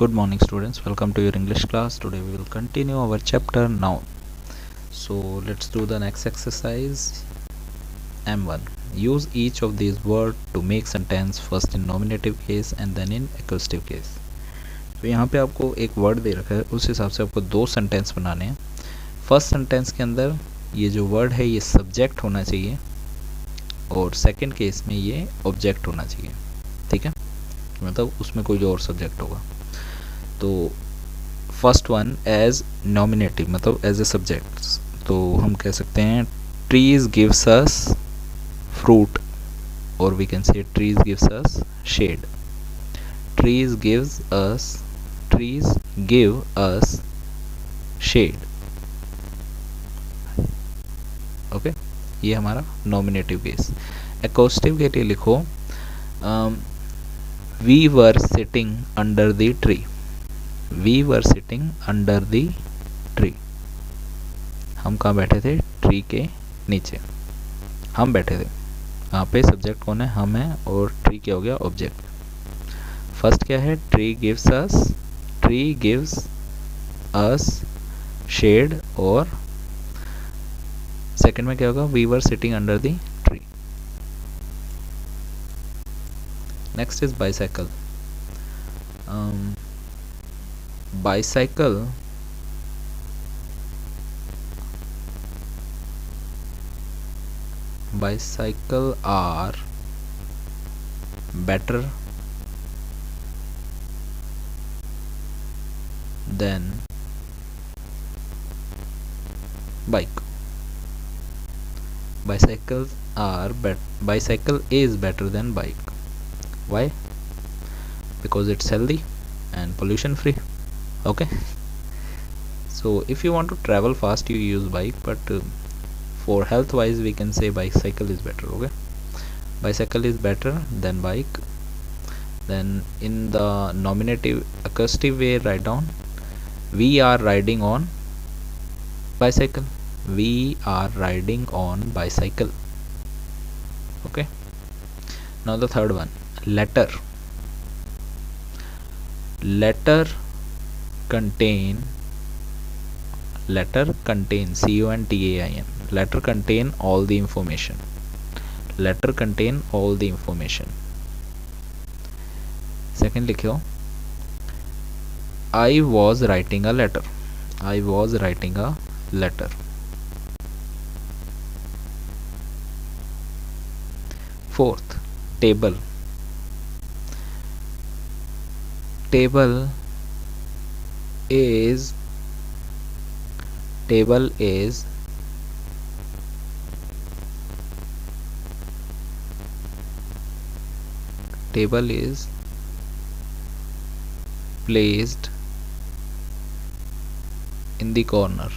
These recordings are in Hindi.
Good morning students, welcome to your English class. Today we will continue our chapter noun. So let's do the next exercise. M1. Use each of these words to make sentence first in nominative case and then in accusative case. तो यहाँ पे आपको एक वर्ड दे रखा है, उस हिसाब से आपको दो सेंटेंस बनाने हैं. फर्स्ट सेंटेंस के अंदर ये जो वर्ड है ये सब्जेक्ट होना चाहिए और सेकंड केस में ये ऑब्जेक्ट होना चाहिए. ठीक है, मतलब उसमें कोई और सब्जेक्ट होगा. तो फर्स्ट वन एज नॉमिनेटिव मतलब एज ए सब्जेक्ट, तो हम कह सकते हैं ट्रीज गिव्स अस फ्रूट और we can say trees gives us shade. Trees give us shade. Okay, ये हमारा नॉमिनेटिव केस. एक्कोस्टिव के लिए लिखो we were sitting under the tree. We were sitting under the tree. हम कहाँ बैठे थे? ट्री के नीचे हम बैठे थे. यहाँ पे सब्जेक्ट कौन है? हम है और ट्री क्या हो गया? ऑब्जेक्ट. फर्स्ट क्या है? ट्री गिव्स अस शेड और सेकंड में क्या होगा? We were sitting under the tree. Next is bicycle. Bicycle are better than bike. Bicycle is better than bike. Why? Because it's healthy and pollution free. Okay, so if you want to travel fast you use bike, but for health wise we can say bicycle is better. Okay, bicycle is better than bike. Then in the nominative accusative way, write down we are riding on bicycle. We are riding on bicycle. Okay, now the third one, letter contain CONTAIN. Letter contain all the information. Second लिखो I was writing a letter. Fourth, table is placed in the corner.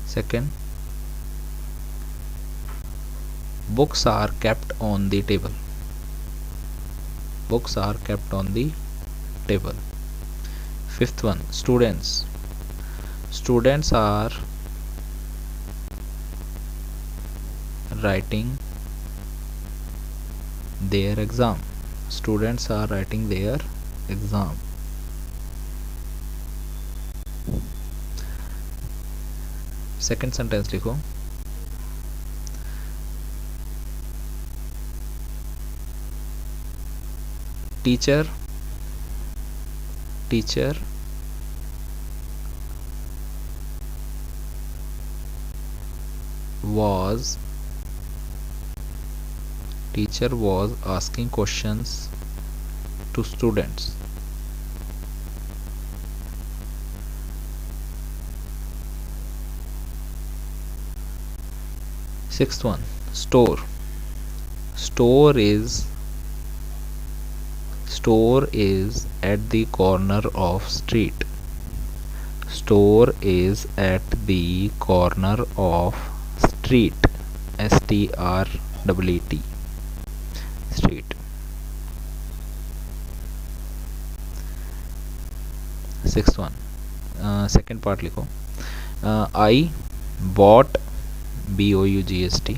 Second, books are kept on the table. Fifth one, students are writing their exam. Second sentence लिखो teacher was asking questions to students. Sixth one, store is at the corner of street. STREET. Street. Sixth one, second part लिखो I bought BOUGST.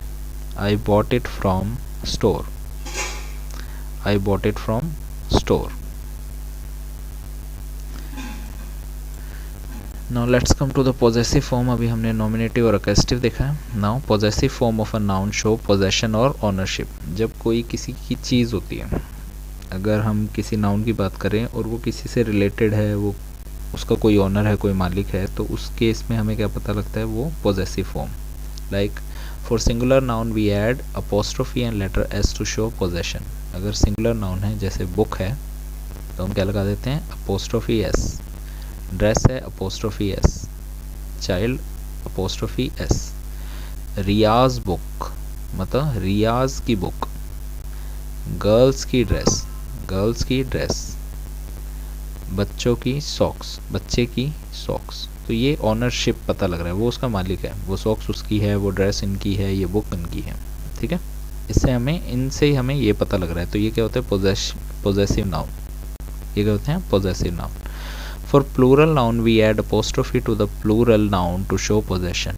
I bought it from store. I bought it from store. Now let's come to the possessive form. अभी हमने nominative और accusative देखा है. Now possessive form of a noun show possession और ownership. जब कोई किसी की चीज़ होती है, अगर हम किसी नाउन की बात करें और वो किसी से रिलेटेड है, वो उसका कोई ओनर है, कोई मालिक है, तो उस केस में हमें क्या पता लगता है, वो possessive form. Like for singular noun we add apostrophe and letter S to show possession. अगर सिंगुलर नाउन है जैसे बुक है तो हम क्या लगा देते हैं, अपोस्ट्रोफी एस. ड्रेस है, apostrophe S. Child, apostrophe S. Riyaz book मतलब रियाज की बुक. गर्ल्स की ड्रेस, गर्ल्स की ड्रेस. बच्चों की सॉक्स, बच्चे की सॉक्स. तो ये ऑनरशिप पता लग रहा है, वो उसका मालिक है, वो सॉक्स उसकी है, वो ड्रेस इनकी है, ये बुक इनकी है. ठीक है, इससे हमें, इनसे हमें ये पता लग रहा है. तो ये क्या होता है, पोजेसिव नाउन. ये क्या होते हैं, possessive noun. For plural noun we add apostrophe to the plural noun to show possession.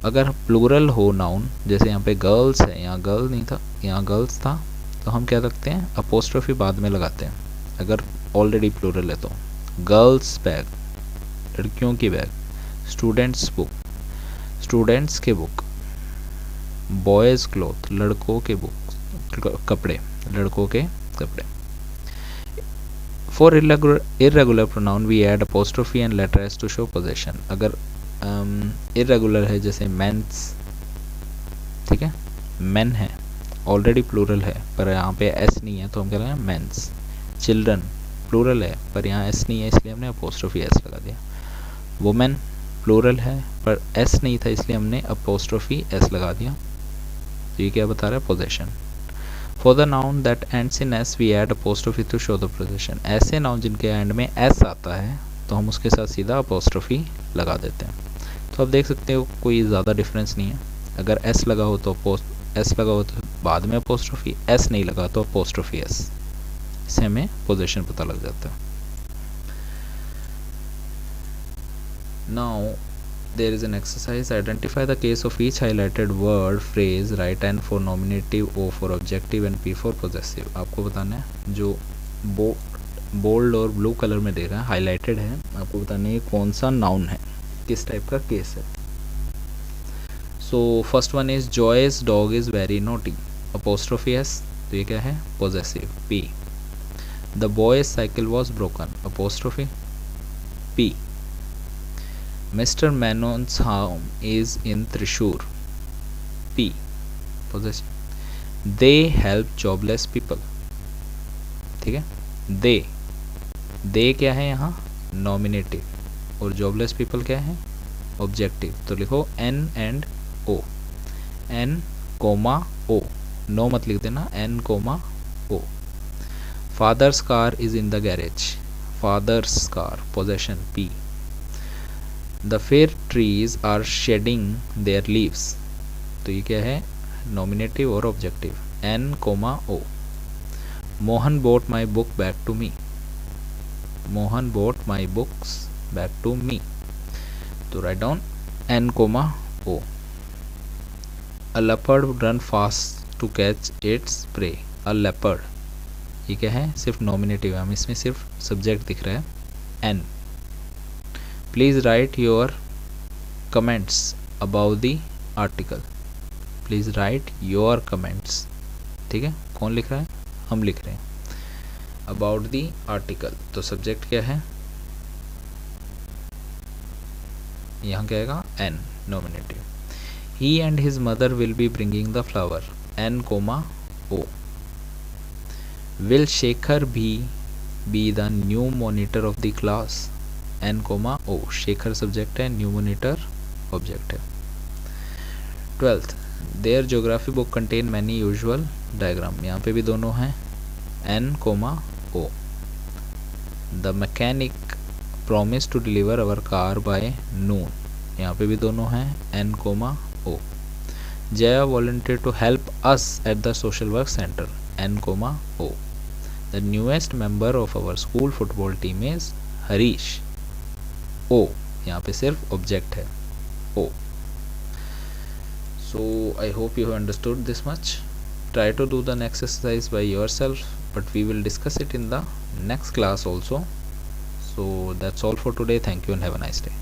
अगर प्लूरल हो नाउन, जैसे यहाँ पे गर्ल्स है, यहाँ गर्ल नहीं था, यहाँ गर्ल्स था, तो हम क्या लगते हैं, अपोस्ट्रोफी बाद में लगाते हैं. अगर ऑलरेडी प्लूरल है तो गर्ल्स बैग, लड़कियों की बैग. स्टूडेंट्स बुक, स्टूडेंट्स के बुक. बॉयज़ क्लॉथ, लड़कों के बुक, कपड़े, लड़कों के कपड़े. For irregular pronoun we add apostrophe and letter S to show possession. अगर इर्रेगुलर है जैसे मेंस, ठीक है, मेन है, ऑलरेडी प्लूरल है पर यहाँ पे एस नहीं है तो हम कह रहे हैं मेंस. चिल्ड्रन प्लूरल है पर यहाँ एस नहीं है इसलिए हमने अपोस्ट्रोफी एस लगा दिया. वुमेन प्लूरल है पर एस नहीं था इसलिए हमने अपोस्ट्रोफी एस लगा दिया. तो ये क्या बता रहा है, possession. For the noun that ends in S we add apostrophe to show the possession. ऐसे नाउन जिनके एंड में एस आता है तो हम उसके साथ सीधा अपोस्ट्रोफी लगा देते हैं. तो आप देख सकते हो कोई ज़्यादा डिफरेंस नहीं है. अगर एस लगा हो तो एस लगा हो तो बाद में अपोस्ट्रोफी, एस नहीं लगा तो अपोस्ट्रोफी एस. इससे हमें पोजीशन पता लग जाता है. Now there is an exercise. Identify the case of each highlighted word, phrase. Write N for nominative, O for objective and P for possessive. आपको बताना है जो बोल्ड और ब्लू कलर में दे रहा है, हाईलाइटेड है, आपको बताना है कौन सा नाउन है, किस टाइप का केस है. So first one is Joyce's dog is very naughty, apostrophe S. तो ये क्या है, possessive. P. The boy's cycle was broken, apostrophe P. Mr. Menon's home is in Thrissur, P. Possession. They help jobless people. ठीक है, they क्या है यहाँ, नॉमिनेटिव, और jobless people क्या है, ऑब्जेक्टिव. तो लिखो N and O, N, O. No मत लिख देना, N, O. Father's car is in the garage, father's car, possession P. The fir trees are shedding their leaves. तो ये क्या है, नॉमिनेटिव और objective, N, O. Mohan bought my book back to me, Mohan bought my books back to me. तो write down N, O. A leopard run fast to catch its prey, a leopard. ये क्या है, सिर्फ नॉमिनेटिव है, हम इसमें सिर्फ सब्जेक्ट दिख रहा है, N. Please write your comments about the article, please write your comments. ठीक है, कौन लिख रहा है, हम लिख रहे हैं. अबाउट द आर्टिकल, तो सब्जेक्ट क्या है, यहाँ क्या आएगा, N, nominative. He and his mother will be bringing the flower, N, O. Will Shekhar be the new monitor of the class, N, O. Shekhar subject है, new monitor object है. 12th, their geography book contain many usual diagram. यहाँ पे भी दोनों हैं, N, O. The mechanic promised to deliver our car by noon. यहाँ पे भी दोनों हैं, N, O. Jaya volunteered to help us at the social work center, N, O. The newest member of our school football team is Harish, O. यहाँ पे सिर्फ ऑब्जेक्ट है, O. So I hope you have understood this much. try to do the next exercise by yourself, but we will discuss it in the next class also. So that's all for today. Thank you and have a nice day.